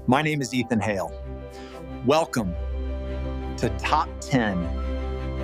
My name is Ethan Hale. Welcome to Top 10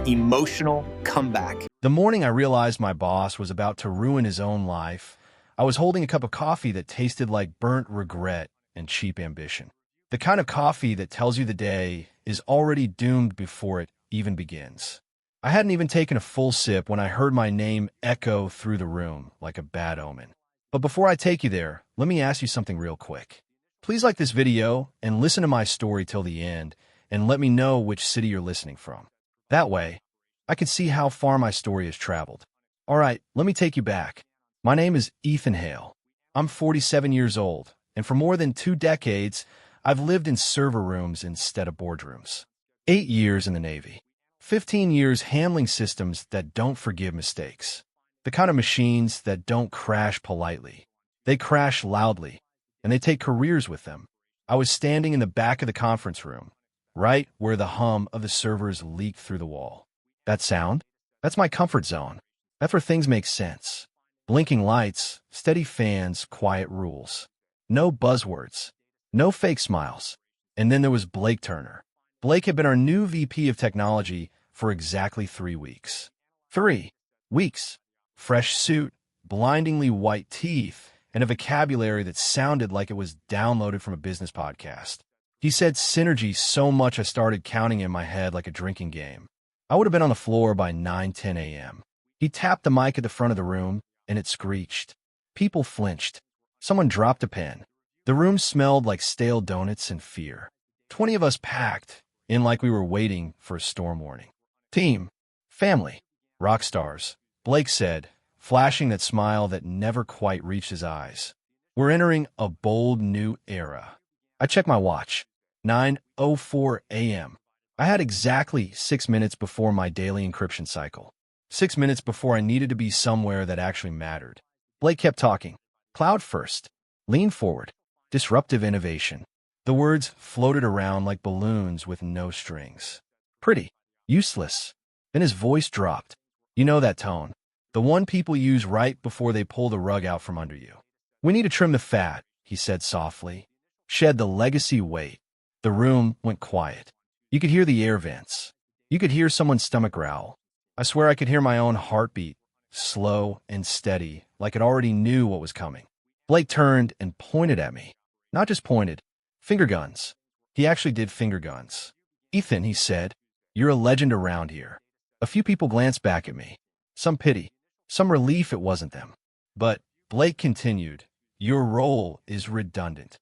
Emotional Comeback. The morning I realized my boss was about to ruin his own life, I was holding a cup of coffee that tasted like burnt regret and cheap ambition. The kind of coffee that tells you the day is already doomed before it even begins. I hadn't even taken a full sip when I heard my name echo through the room like a bad omen. But before I take you there, let me ask you something real quick. Please like this video and listen to my story till the end and let me know which city you're listening from. That way, I can see how far my story has traveled. All right, let me take you back. My name is Ethan Hale. I'm 47 years old, and for more than 2 decades, I've lived in server rooms instead of boardrooms. 8 years in the Navy. 15 years handling systems that don't forgive mistakes. The kind of machines that don't crash politely. They crash loudly, and they take careers with them. I was standing in the back of the conference room, right where the hum of the servers leaked through the wall. That sound? That's my comfort zone. That's where things make sense. Blinking lights, steady fans, quiet rules. No buzzwords. No fake smiles. And then there was Blake Turner. Blake had been our new VP of technology for exactly 3 weeks. 3 weeks. Fresh suit, blindingly white teeth, and a vocabulary that sounded like it was downloaded from a business podcast. He said synergy so much I started counting in my head like a drinking game. I would have been on the floor by 9:10 a.m. He tapped the mic at the front of the room, and it screeched. People flinched. Someone dropped a pen. The room smelled like stale donuts and fear. 20 of us packed in like we were waiting for a storm warning. Team. Family. Rock stars. Blake said, flashing that smile that never quite reached his eyes. We're entering a bold new era. I checked my watch. 9:04 a.m. I had exactly 6 minutes before my daily encryption cycle. 6 minutes before I needed to be somewhere that actually mattered. Blake kept talking. Cloud first. Lean forward. Disruptive innovation. The words floated around like balloons with no strings. Pretty. Useless. Then his voice dropped. You know that tone. The one people use right before they pull the rug out from under you. We need to trim the fat, he said softly. Shed the legacy weight. The room went quiet. You could hear the air vents. You could hear someone's stomach growl. I swear I could hear my own heartbeat, slow and steady, like it already knew what was coming. Blake turned and pointed at me. Not just pointed. Finger guns. He actually did finger guns. Ethan, he said, you're a legend around here. A few people glanced back at me. Some pity. Some relief it wasn't them. But Blake continued, your role is redundant.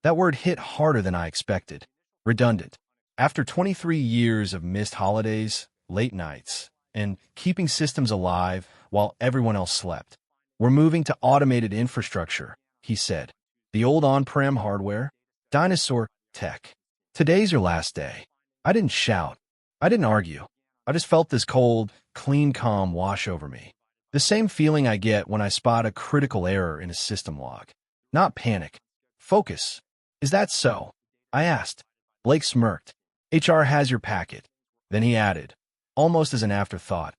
That word hit harder than I expected. Redundant. After 23 years of missed holidays, late nights, and keeping systems alive while everyone else slept, we're moving to automated infrastructure, he said. The old on-prem hardware, dinosaur tech. Today's your last day. I didn't shout. I didn't argue. I just felt this cold, clean calm wash over me. The same feeling I get when I spot a critical error in a system log. Not panic. Focus. Is that so? I asked. Blake smirked. HR has your packet. Then he added, almost as an afterthought,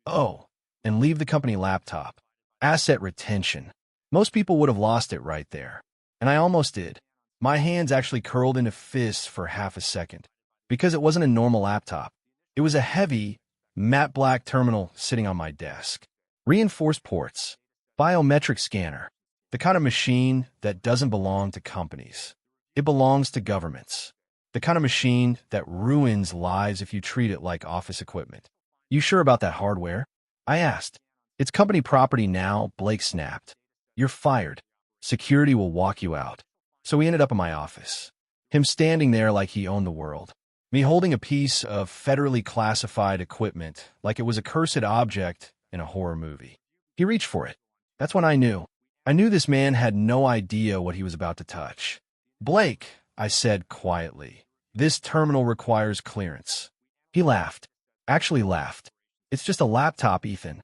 oh, and leave the company laptop. Asset retention. Most people would have lost it right there. And I almost did. My hands actually curled into fists for half a second. Because it wasn't a normal laptop. It was a heavy, matte black terminal sitting on my desk. Reinforced ports. Biometric scanner. The kind of machine that doesn't belong to companies. It belongs to governments. The kind of machine that ruins lives if you treat it like office equipment. You sure about that hardware? I asked. It's company property now, Blake snapped. You're fired. Security will walk you out. So we ended up in my office. Him standing there like he owned the world. Me holding a piece of federally classified equipment like it was a cursed object in a horror movie. He reached for it. That's when I knew. I knew this man had no idea what he was about to touch. Blake, I said quietly, this terminal requires clearance. He laughed. Actually laughed. It's just a laptop, Ethan.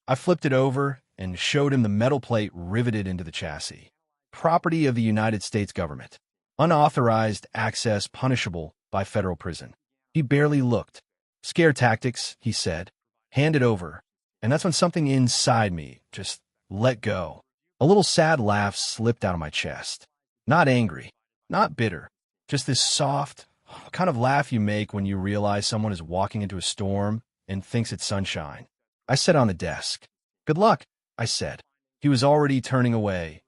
I flipped it over and showed him the metal plate riveted into the chassis. Property of the United States government. Unauthorized access punishable by federal prison. He barely looked. Scare tactics, he said. Hand it over. And that's when something inside me just let go. A little sad laugh slipped out of my chest. Not angry. Not bitter. Just this soft kind of laugh you make when you realize someone is walking into a storm and thinks it's sunshine. I sat on the desk. "Good luck," I said. He was already turning away,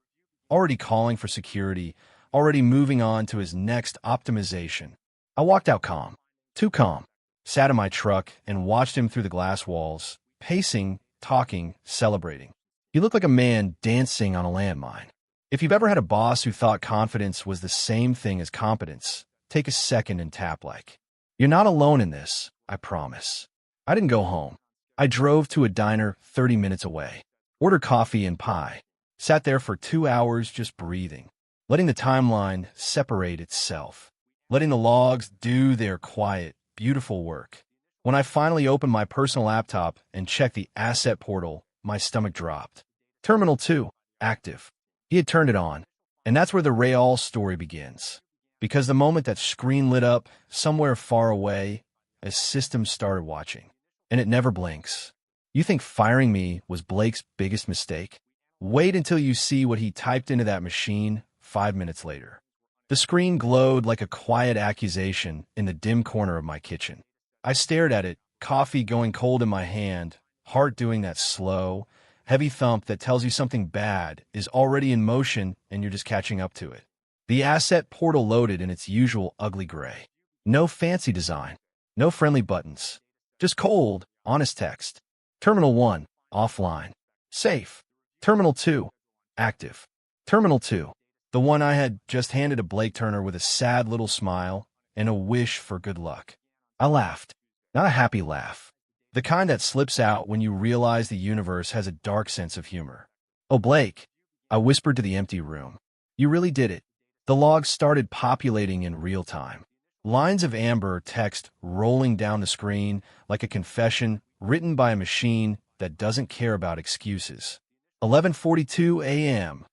already calling for security, already moving on to his next optimization. I walked out calm, too calm, sat in my truck and watched him through the glass walls, pacing, talking, celebrating. He looked like a man dancing on a landmine. If you've ever had a boss who thought confidence was the same thing as competence, take a second and tap like. You're not alone in this, I promise. I didn't go home. I drove to a diner 30 minutes away, ordered coffee and pie, sat there for 2 hours just breathing, letting the timeline separate itself, letting the logs do their quiet, beautiful work. When I finally opened my personal laptop and checked the asset portal, my stomach dropped. Terminal 2, active. He had turned it on, and that's where the real story begins. Because the moment that screen lit up, somewhere far away, a system started watching. And it never blinks. You think firing me was Blake's biggest mistake? Wait until you see what he typed into that machine 5 minutes later. The screen glowed like a quiet accusation in the dim corner of my kitchen. I stared at it, coffee going cold in my hand, heart doing that slow, heavy thump that tells you something bad is already in motion and you're just catching up to it. The asset portal loaded in its usual ugly gray. No fancy design, no friendly buttons. Just cold, honest text. Terminal 1, offline. Safe. Terminal 2, active. Terminal 2, the one I had just handed to Blake Turner with a sad little smile and a wish for good luck. I laughed. Not a happy laugh. The kind that slips out when you realize the universe has a dark sense of humor. "Oh, Blake," I whispered to the empty room. "You really did it." The logs started populating in real time. Lines of amber text rolling down the screen like a confession written by a machine that doesn't care about excuses. 11:42 a.m.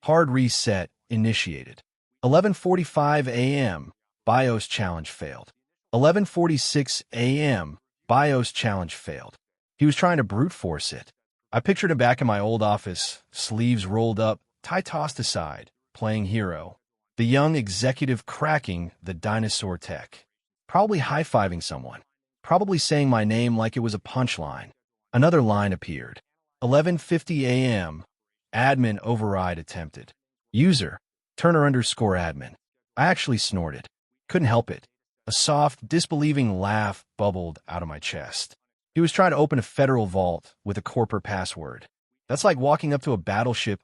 Hard reset initiated. 11:45 a.m. BIOS challenge failed. 11:46 a.m. BIOS challenge failed. He was trying to brute force it. I pictured him back in my old office, sleeves rolled up, tie tossed aside, playing hero. The young executive cracking the dinosaur tech. Probably high-fiving someone. Probably saying my name like it was a punchline. Another line appeared. 11:50 a.m. Admin override attempted. User, Turner_admin. I actually snorted. Couldn't help it. A soft, disbelieving laugh bubbled out of my chest. He was trying to open a federal vault with a corporate password. That's like walking up to a battleship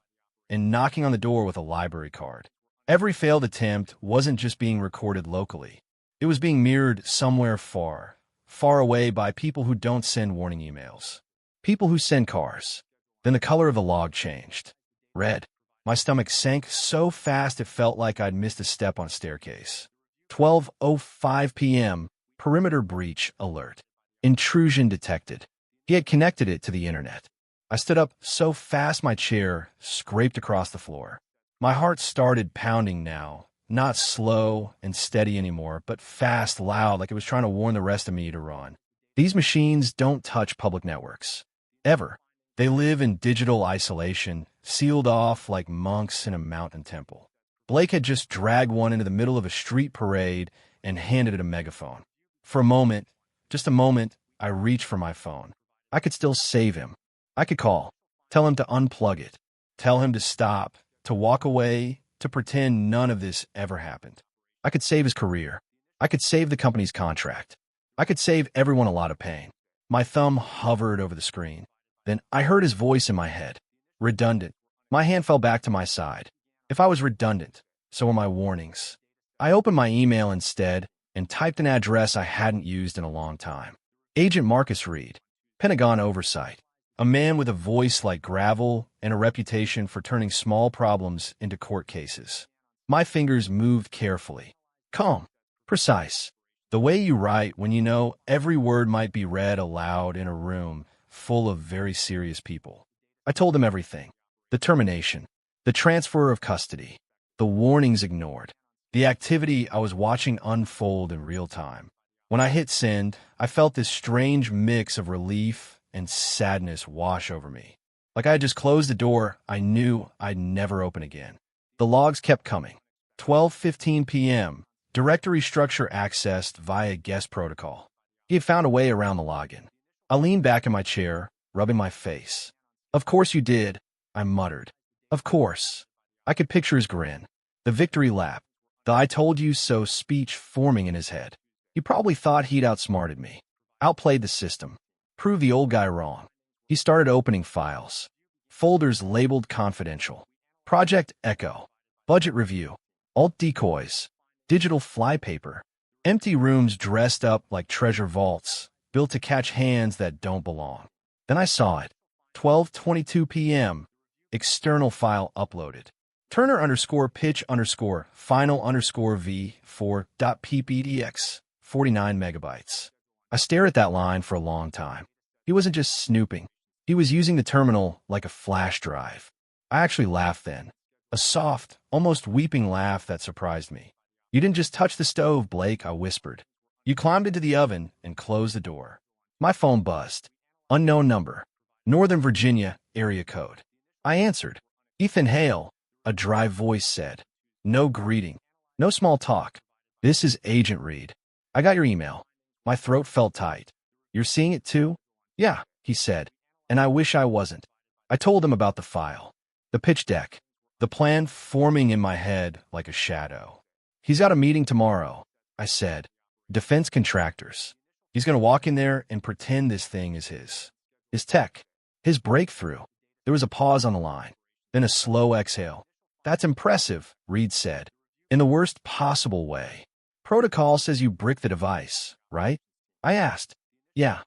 and knocking on the door with a library card. Every failed attempt wasn't just being recorded locally. It was being mirrored somewhere far, far away by people who don't send warning emails. People who send cars. Then the color of the log changed. Red. My stomach sank so fast it felt like I'd missed a step on a staircase. 12:05 p.m. Perimeter breach alert. Intrusion detected. He had connected it to the internet. I stood up so fast my chair scraped across the floor. My heart started pounding now, not slow and steady anymore, but fast, loud, like it was trying to warn the rest of me to run. These machines don't touch public networks. Ever. They live in digital isolation, sealed off like monks in a mountain temple. Blake had just dragged one into the middle of a street parade and handed it a megaphone. For a moment, just a moment, I reached for my phone. I could still save him. I could call, tell him to unplug it, tell him to stop, to walk away, to pretend none of this ever happened. I could save his career. I could save the company's contract. I could save everyone a lot of pain. My thumb hovered over the screen. Then I heard his voice in my head. Redundant. My hand fell back to my side. If I was redundant, so were my warnings. I opened my email instead and typed an address I hadn't used in a long time. Agent Marcus Reed, Pentagon Oversight. A man with a voice like gravel and a reputation for turning small problems into court cases. My fingers moved carefully. Calm. Precise. The way you write when you know every word might be read aloud in a room full of very serious people. I told him everything. The termination. The transfer of custody. The warnings ignored. The activity I was watching unfold in real time. When I hit send, I felt this strange mix of relief and sadness wash over me. Like I had just closed the door I knew I'd never open again. The logs kept coming. 12:15 p.m. Directory structure accessed via guest protocol. He had found a way around the login. I leaned back in my chair, rubbing my face. Of course you did, I muttered. Of course. I could picture his grin, the victory lap, the I told you so speech forming in his head. He probably thought he'd outsmarted me, outplayed the system, proved the old guy wrong. He started opening files. Folders labeled confidential. Project Echo. Budget review. Alt decoys. Digital flypaper. Empty rooms dressed up like treasure vaults, built to catch hands that don't belong. Then I saw it. 12:22 p.m. External file uploaded. Turner_pitch_final_v4.ppdx. 49 megabytes. I stared at that line for a long time. He wasn't just snooping. He was using the terminal like a flash drive. I actually laughed then. A soft, almost weeping laugh that surprised me. You didn't just touch the stove, Blake, I whispered. You climbed into the oven and closed the door. My phone buzzed. Unknown number. Northern Virginia, area code. I answered. Ethan Hale, a dry voice said. No greeting. No small talk. This is Agent Reed. I got your email. My throat felt tight. You're seeing it too? Yeah, he said. And I wish I wasn't. I told him about the file. The pitch deck. The plan forming in my head like a shadow. He's got a meeting tomorrow, I said. Defense contractors. He's going to walk in there and pretend this thing is his. His tech. His breakthrough. There was a pause on the line. Then a slow exhale. That's impressive, Reed said. In the worst possible way. Protocol says you brick the device, right? I asked. Yeah.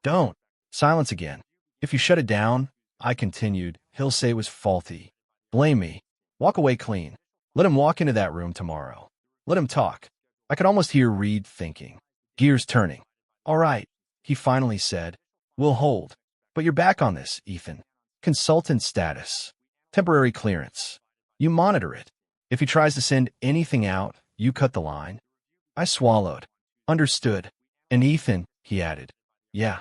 Don't. Silence again. If you shut it down, I continued, he'll say it was faulty. Blame me. Walk away clean. Let him walk into that room tomorrow. Let him talk. I could almost hear Reed thinking. Gears turning. All right, he finally said. We'll hold. But you're back on this, Ethan. Consultant status. Temporary clearance. You monitor it. If he tries to send anything out, you cut the line. I swallowed. Understood. And Ethan, he added. Yeah.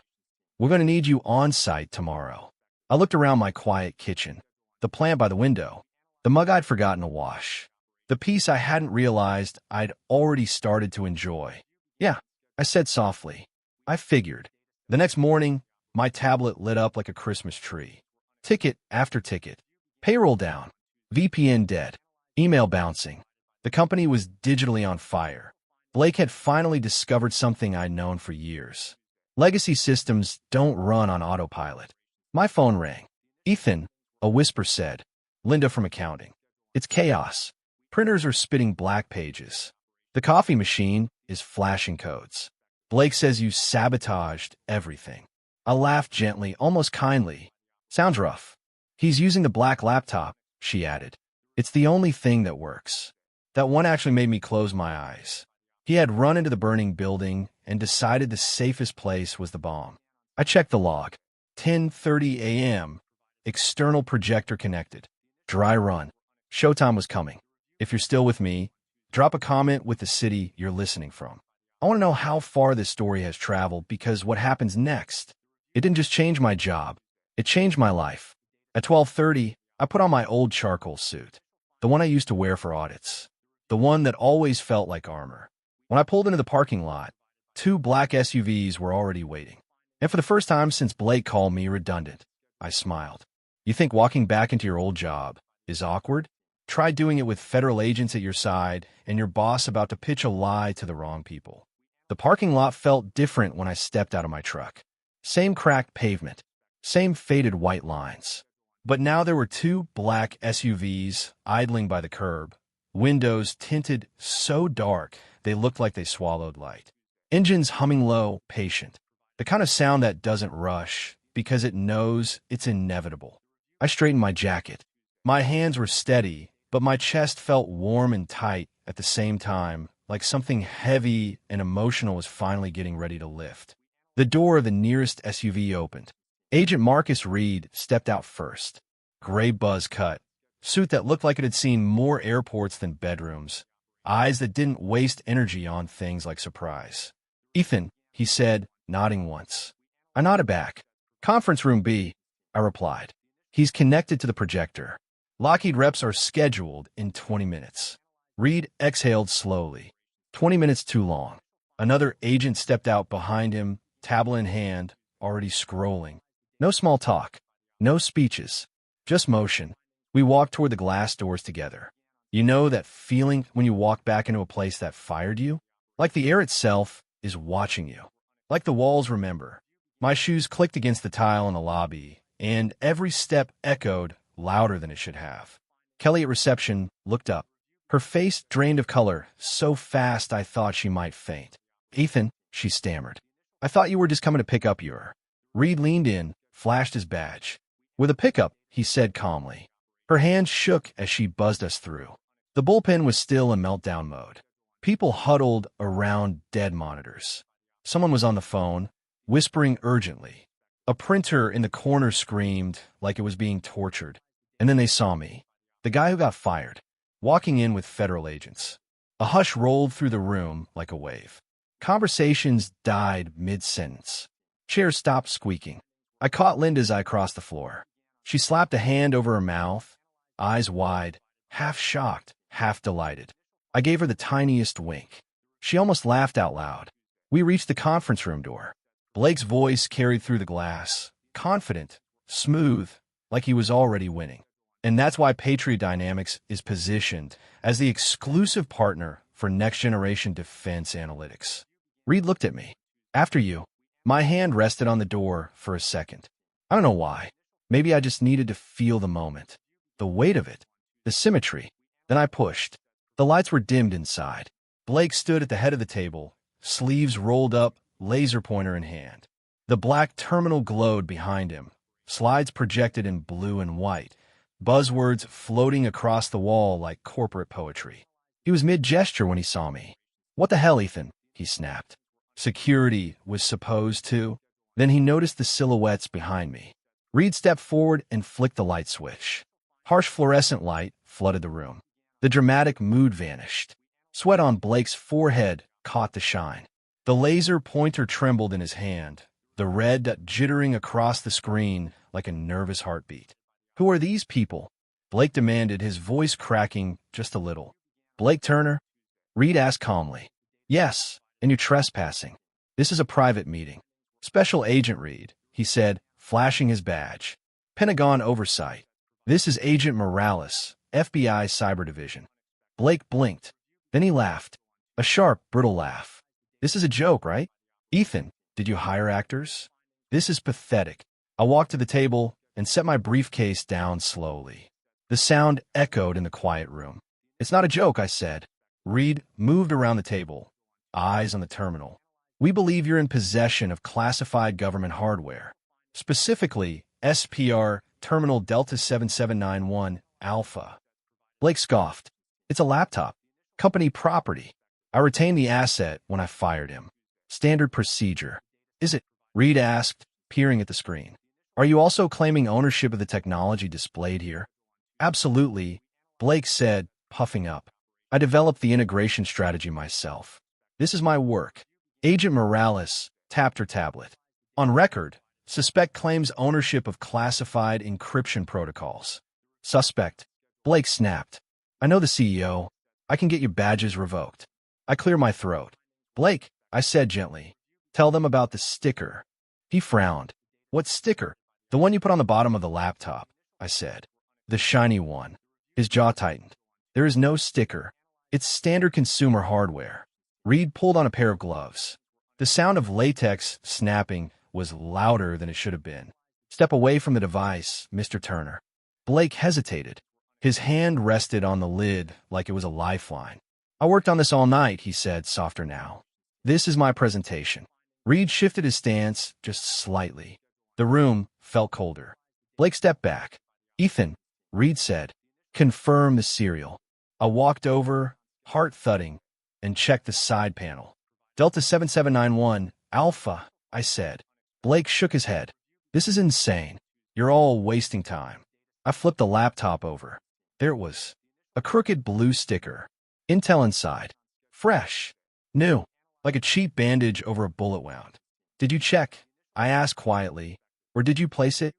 We're going to need you on site tomorrow. I looked around my quiet kitchen. The plant by the window. The mug I'd forgotten to wash. The piece I hadn't realized I'd already started to enjoy. Yeah, I said softly. I figured. The next morning, my tablet lit up like a Christmas tree. Ticket after ticket. Payroll down. VPN dead. Email bouncing. The company was digitally on fire. Blake had finally discovered something I'd known for years. Legacy systems don't run on autopilot. My phone rang. Ethan, a whisper said. Linda from accounting. It's chaos. Printers are spitting black pages. The coffee machine is flashing codes. Blake says you sabotaged everything. I laughed gently, almost kindly. Sounds rough. He's using the black laptop, she added. It's the only thing that works. That one actually made me close my eyes. He had run into the burning building and decided the safest place was the bomb. I checked the log. 10:30 a.m. External projector connected. Dry run. Showtime was coming. If you're still with me, drop a comment with the city you're listening from. I want to know how far this story has traveled because what happens next, it didn't just change my job. It changed my life. At 12:30, I put on my old charcoal suit, the one I used to wear for audits, the one that always felt like armor. When I pulled into the parking lot, 2 black SUVs were already waiting. And for the first time since Blake called me redundant, I smiled. You think walking back into your old job is awkward? Try doing it with federal agents at your side and your boss about to pitch a lie to the wrong people. The parking lot felt different when I stepped out of my truck. Same cracked pavement, same faded white lines. But now there were 2 black SUVs idling by the curb, windows tinted so dark they looked like they swallowed light. Engines humming low, patient. The kind of sound that doesn't rush because it knows it's inevitable. I straightened my jacket. My hands were steady, but my chest felt warm and tight at the same time, like something heavy and emotional was finally getting ready to lift. The door of the nearest SUV opened. Agent Marcus Reed stepped out first. Gray buzz cut, suit that looked like it had seen more airports than bedrooms, eyes that didn't waste energy on things like surprise. Ethan, he said, nodding once. I nodded back. Conference room B, I replied. He's connected to the projector. Lockheed reps are scheduled in 20 minutes. Reed exhaled slowly. 20 minutes too long. Another agent stepped out behind him, tablet in hand, already scrolling. No small talk. No speeches. Just motion. We walked toward the glass doors together. You know that feeling when you walk back into a place that fired you? Like the air itself is watching you. Like the walls remember. My shoes clicked against the tile in the lobby, and every step echoed louder than it should have. Kelly at reception looked up. Her face drained of color so fast I thought she might faint. "Ethan," she stammered. "I thought you were just coming to pick up your—" Reed leaned in, flashed his badge. "With a pickup," he said calmly. Her hands shook as she buzzed us through. The bullpen was still in meltdown mode. People huddled around dead monitors. Someone was on the phone, whispering urgently. A printer in the corner screamed like it was being tortured. And then they saw me, the guy who got fired, walking in with federal agents. A hush rolled through the room like a wave. Conversations died mid-sentence. Chairs stopped squeaking. I caught Linda's eye across the floor. She slapped a hand over her mouth, eyes wide, half shocked, half delighted. I gave her the tiniest wink. She almost laughed out loud. We reached the conference room door. Blake's voice carried through the glass, confident, smooth, like he was already winning. And that's why Patriot Dynamics is positioned as the exclusive partner for next-generation defense analytics. Reed looked at me. "After you." My hand rested on the door for a second. I don't know why. Maybe I just needed to feel the moment. The weight of it. The symmetry. Then I pushed. The lights were dimmed inside. Blake stood at the head of the table, sleeves rolled up, laser pointer in hand. The black terminal glowed behind him, slides projected in blue and white, buzzwords floating across the wall like corporate poetry. He was mid-gesture when he saw me. "What the hell, Ethan?" he snapped. Security was supposed to. Then he noticed the silhouettes behind me. Reed stepped forward and flicked the light switch. Harsh fluorescent light flooded the room. The dramatic mood vanished. Sweat on Blake's forehead caught the shine. The laser pointer trembled in his hand, the red jittering across the screen like a nervous heartbeat. "Who are these people?" Blake demanded, his voice cracking just a little. "Blake Turner?" Reed asked calmly. "Yes, and you're trespassing. This is a private meeting." "Special Agent Reed," he said, flashing his badge. "Pentagon oversight. This is Agent Morales, FBI Cyber Division." Blake blinked. Then he laughed. A sharp, brittle laugh. "This is a joke, right? Ethan, did you hire actors? This is pathetic." I walked to the table and set my briefcase down slowly. The sound echoed in the quiet room. "It's not a joke," I said. Reed moved around the table, eyes on the terminal. "We believe you're in possession of classified government hardware, specifically SPR Terminal Delta 7791 Alpha." Blake scoffed. "It's a laptop. Company property. I retained the asset when I fired him. Standard procedure." "Is it?" Reed asked, peering at the screen. "Are you also claiming ownership of the technology displayed here?" "Absolutely," Blake said, puffing up. "I developed the integration strategy myself. This is my work." Agent Morales tapped her tablet. "On record, suspect claims ownership of classified encryption protocols." "Suspect," Blake snapped. "I know the CEO. I can get your badges revoked." I clear my throat. "Blake," I said gently, "tell them about the sticker." He frowned. "What sticker?" "The one you put on the bottom of the laptop," I said. "The shiny one." His jaw tightened. "There is no sticker. It's standard consumer hardware." Reed pulled on a pair of gloves. The sound of latex snapping was louder than it should have been. "Step away from the device, Mr. Turner." Blake hesitated. His hand rested on the lid like it was a lifeline. "I worked on this all night," he said, softer now. "This is my presentation." Reed shifted his stance just slightly. The room felt colder. Blake stepped back. "Ethan," Reed said, "confirm the serial." I walked over, heart thudding, and checked the side panel. "Delta 7791 Alpha," I said. Blake shook his head. "This is insane. You're all wasting time." I flipped the laptop over. There it was. A crooked blue sticker. Intel inside. Fresh. New. Like a cheap bandage over a bullet wound. "Did you check?" I asked quietly. "Or did you place it?"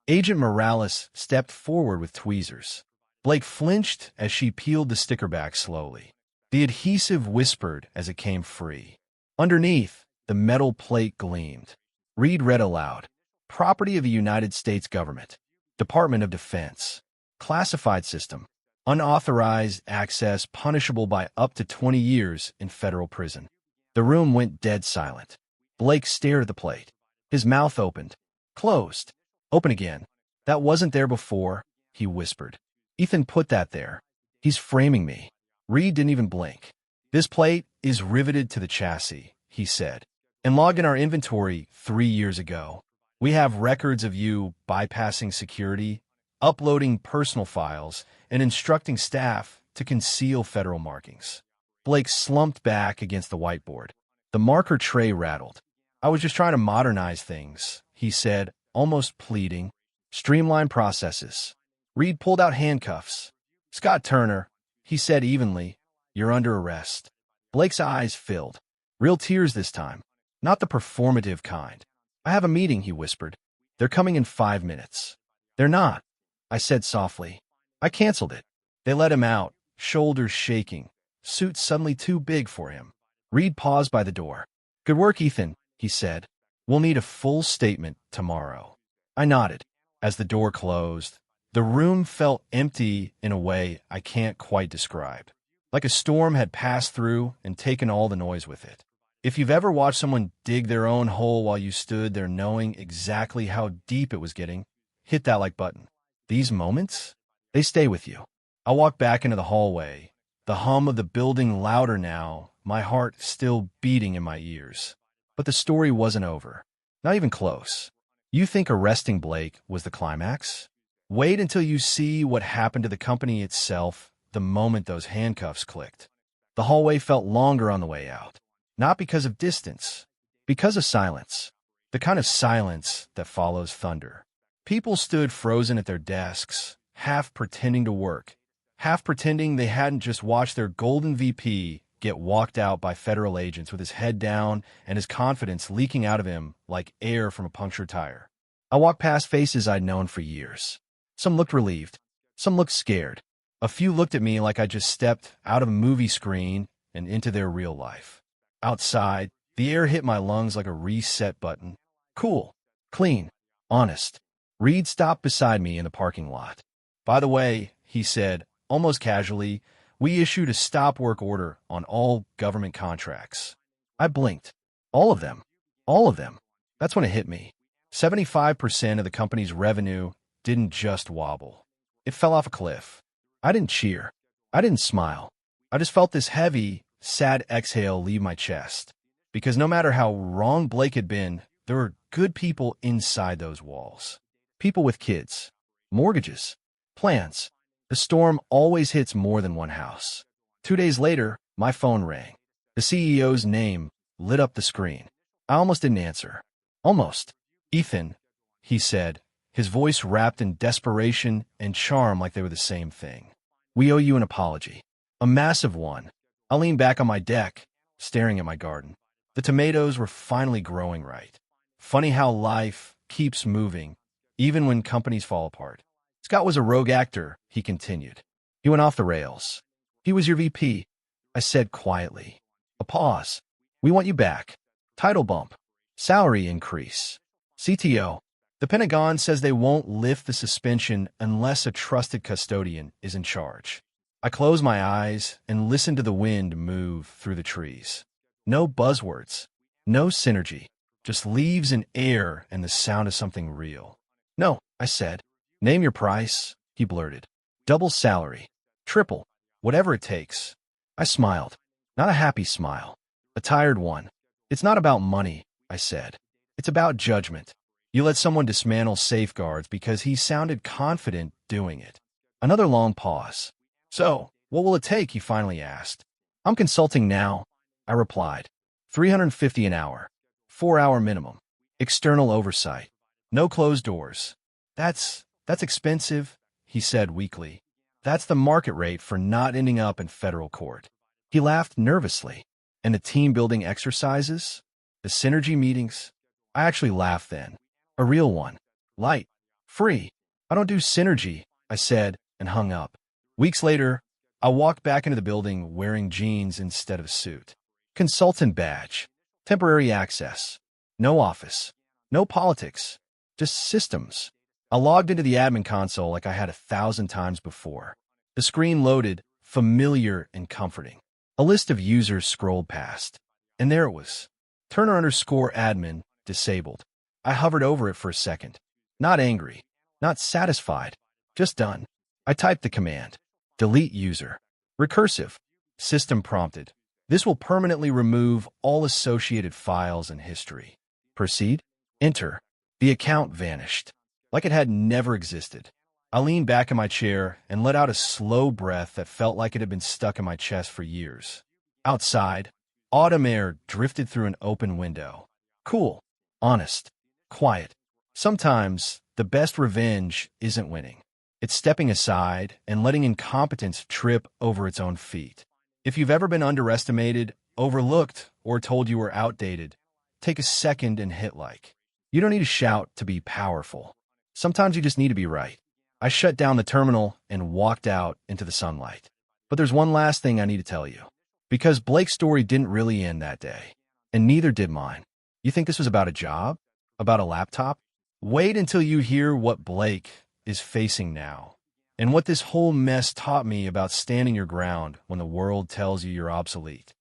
Agent Morales stepped forward with tweezers. Blake flinched as she peeled the sticker back slowly. The adhesive whispered as it came free. Underneath, the metal plate gleamed. Reed read aloud, "Property of the United States Government, Department of Defense, classified system, unauthorized access punishable by up to 20 years in federal prison." The room went dead silent. Blake stared at the plate. His mouth opened, closed, open again. "That wasn't there before," he whispered. "Ethan put that there. He's framing me." Reed didn't even blink. "This plate is riveted to the chassis," he said, "and logged in our inventory 3 years ago. We have records of you bypassing security, uploading personal files, and instructing staff to conceal federal markings." Blake slumped back against the whiteboard. The marker tray rattled. "I was just trying to modernize things," he said, almost pleading. "Streamline processes." Reed pulled out handcuffs. "Scott Turner," he said evenly, "you're under arrest." Blake's eyes filled. Real tears this time, not the performative kind. "I have a meeting," he whispered. "They're coming in 5 minutes." "They're not," I said softly. "I canceled it." They let him out, shoulders shaking, suit suddenly too big for him. Reed paused by the door. "Good work, Ethan," he said. "We'll need a full statement tomorrow." I nodded. As the door closed, the room felt empty in a way I can't quite describe. Like a storm had passed through and taken all the noise with it. If you've ever watched someone dig their own hole while you stood there knowing exactly how deep it was getting, hit that like button. These moments, they stay with you. I walked back into the hallway, the hum of the building louder now, my heart still beating in my ears. But the story wasn't over. Not even close. You think arresting Blake was the climax? Wait until you see what happened to the company itself the moment those handcuffs clicked. The hallway felt longer on the way out. Not because of distance, because of silence. The kind of silence that follows thunder. People stood frozen at their desks, half pretending to work, half pretending they hadn't just watched their golden VP get walked out by federal agents with his head down and his confidence leaking out of him like air from a punctured tire. I walked past faces I'd known for years. Some looked relieved. Some looked scared. A few looked at me like I just stepped out of a movie screen and into their real life. Outside, the air hit my lungs like a reset button. Cool, clean, honest. Reed stopped beside me in the parking lot. "By the way," he said, almost casually, "we issued a stop work order on all government contracts." I blinked. All of them. All of them. That's when it hit me. 75% of the company's revenue didn't just wobble. It fell off a cliff. I didn't cheer. I didn't smile. I just felt this heavy, sad exhale leave my chest. Because no matter how wrong Blake had been, there were good people inside those walls. People with kids, mortgages, plans. The storm always hits more than one house. 2 days later, my phone rang. The CEO's name lit up the screen. I almost didn't answer. Almost. "Ethan," he said, his voice wrapped in desperation and charm like they were the same thing. "We owe you an apology. A massive one." I leaned back on my deck, staring at my garden. The tomatoes were finally growing right. Funny how life keeps moving, even when companies fall apart. "Scott was a rogue actor," he continued. "He went off the rails. He was your VP." I said quietly. A pause. "We want you back. Title bump. Salary increase. CTO. The Pentagon says they won't lift the suspension unless a trusted custodian is in charge." I closed my eyes and listened to the wind move through the trees. No buzzwords. No synergy. Just leaves and air and the sound of something real. "No," I said. "Name your price," he blurted. "Double salary. Triple. Whatever it takes." I smiled. Not a happy smile. A tired one. "It's not about money," I said. "It's about judgment." You let someone dismantle safeguards because he sounded confident doing it. Another long pause. "So, what will it take?" he finally asked. "I'm consulting now," I replied. $350 an hour. 4-hour minimum. External oversight. No closed doors. That's expensive," he said weakly. "That's the market rate for not ending up in federal court." He laughed nervously. "And the team-building exercises? The synergy meetings?" I actually laughed then. A real one. Light. Free. "I don't do synergy," I said and hung up. Weeks later, I walked back into the building wearing jeans instead of a suit. Consultant badge. Temporary access. No office. No politics. Just systems. I logged into the admin console like I had 1,000 times before. The screen loaded, familiar and comforting. A list of users scrolled past. And there it was. Turner_admin disabled. I hovered over it for a second. Not angry. Not satisfied. Just done. I typed the command. Delete user. Recursive. System prompted. This will permanently remove all associated files and history. Proceed. Enter. The account vanished. Like it had never existed. I leaned back in my chair and let out a slow breath that felt like it had been stuck in my chest for years. Outside, autumn air drifted through an open window. Cool. Honest. Quiet. Sometimes, the best revenge isn't winning. It's stepping aside and letting incompetence trip over its own feet. If you've ever been underestimated, overlooked, or told you were outdated, take a second and hit like. You don't need to shout to be powerful. Sometimes you just need to be right. I shut down the terminal and walked out into the sunlight. But there's one last thing I need to tell you. Because Blake's story didn't really end that day. And neither did mine. You think this was about a job? About a laptop? Wait until you hear what Blake is facing now. And what this whole mess taught me about standing your ground when the world tells you you're obsolete.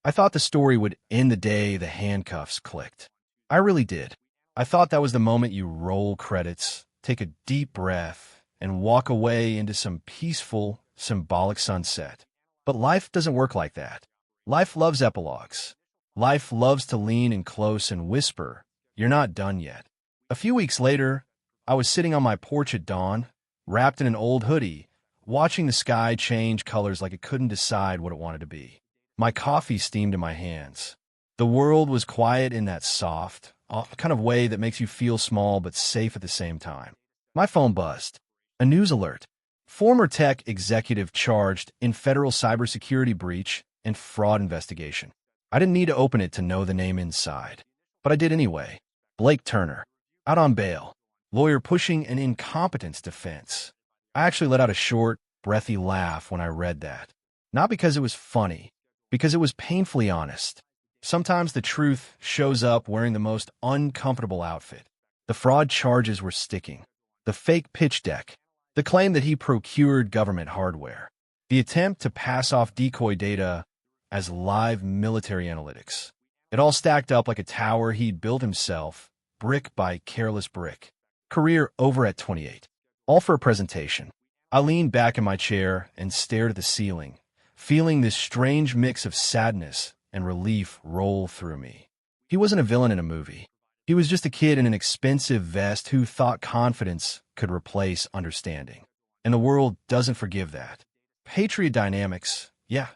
I thought the story would end the day the handcuffs clicked. I really did. I thought that was the moment you roll credits, take a deep breath, and walk away into some peaceful, symbolic sunset. But life doesn't work like that. Life loves epilogues. Life loves to lean in close and whisper, "You're not done yet." A few weeks later, I was sitting on my porch at dawn, wrapped in an old hoodie, watching the sky change colors like it couldn't decide what it wanted to be. My coffee steamed in my hands. The world was quiet in that soft, kind of way that makes you feel small but safe at the same time. My phone buzzed. A news alert. Former tech executive charged in federal cybersecurity breach and fraud investigation. I didn't need to open it to know the name inside, but I did anyway. Blake Turner, out on bail. Lawyer pushing an incompetence defense. I actually let out a short, breathy laugh when I read that. Not because it was funny, because it was painfully honest. Sometimes the truth shows up wearing the most uncomfortable outfit. The fraud charges were sticking. The fake pitch deck. The claim that he procured government hardware. The attempt to pass off decoy data as live military analytics. It all stacked up like a tower he'd built himself, brick by careless brick. Career over at 28. All for a presentation. I leaned back in my chair and stared at the ceiling, feeling this strange mix of sadness and relief roll through me. He wasn't a villain in a movie. He was just a kid in an expensive vest who thought confidence could replace understanding. And the world doesn't forgive that. Patriot dynamics, yeah,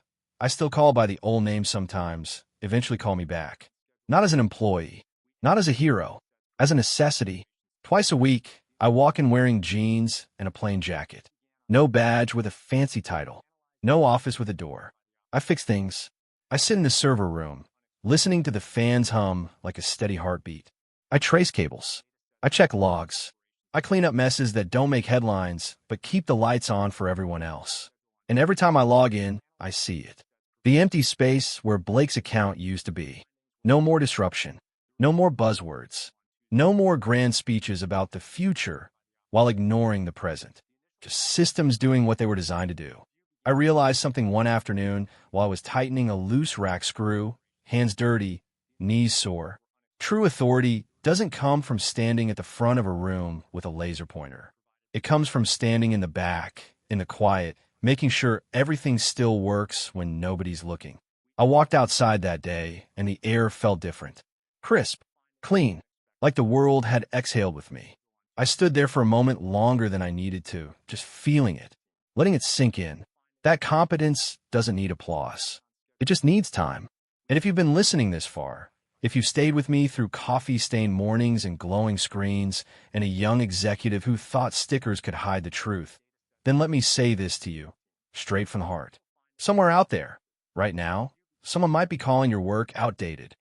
I still call by the old name sometimes, eventually call me back. Not as an employee, not as a hero, as a necessity. Twice a week, I walk in wearing jeans and a plain jacket. No badge with a fancy title. No office with a door. I fix things. I sit in the server room, listening to the fans hum like a steady heartbeat. I trace cables. I check logs. I clean up messes that don't make headlines, but keep the lights on for everyone else. And every time I log in, I see it. The empty space where Blake's account used to be. No more disruption. No more buzzwords. No more grand speeches about the future while ignoring the present. Just systems doing what they were designed to do. I realized something one afternoon while I was tightening a loose rack screw, hands dirty, knees sore. True authority doesn't come from standing at the front of a room with a laser pointer. It comes from standing in the back, in the quiet, making sure everything still works when nobody's looking. I walked outside that day, and the air felt different. Crisp, clean, like the world had exhaled with me. I stood there for a moment longer than I needed to, just feeling it, letting it sink in. That competence doesn't need applause. It just needs time. And if you've been listening this far, if you've stayed with me through coffee-stained mornings and glowing screens and a young executive who thought stickers could hide the truth, then let me say this to you, straight from the heart. Somewhere out there, right now, someone might be calling your work outdated,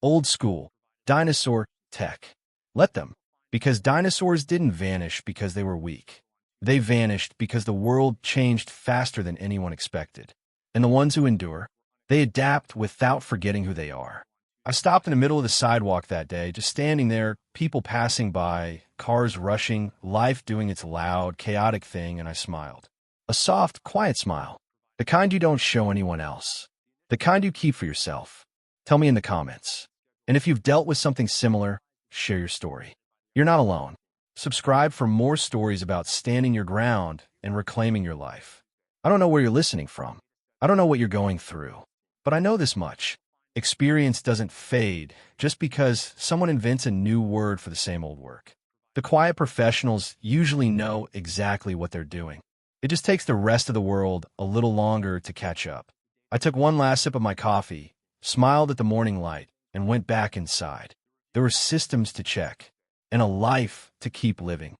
old school, dinosaur tech. Let them, because dinosaurs didn't vanish because they were weak. They vanished because the world changed faster than anyone expected. And the ones who endure, they adapt without forgetting who they are. I stopped in the middle of the sidewalk that day, just standing there, people passing by, cars rushing, life doing its loud, chaotic thing, and I smiled. A soft, quiet smile. The kind you don't show anyone else. The kind you keep for yourself. Tell me in the comments. And if you've dealt with something similar, share your story. You're not alone. Subscribe for more stories about standing your ground and reclaiming your life. I don't know where you're listening from. I don't know what you're going through. But I know this much. Experience doesn't fade just because someone invents a new word for the same old work. The quiet professionals usually know exactly what they're doing. It just takes the rest of the world a little longer to catch up. I took one last sip of my coffee, smiled at the morning light, and went back inside. There were systems to check and a life to keep living.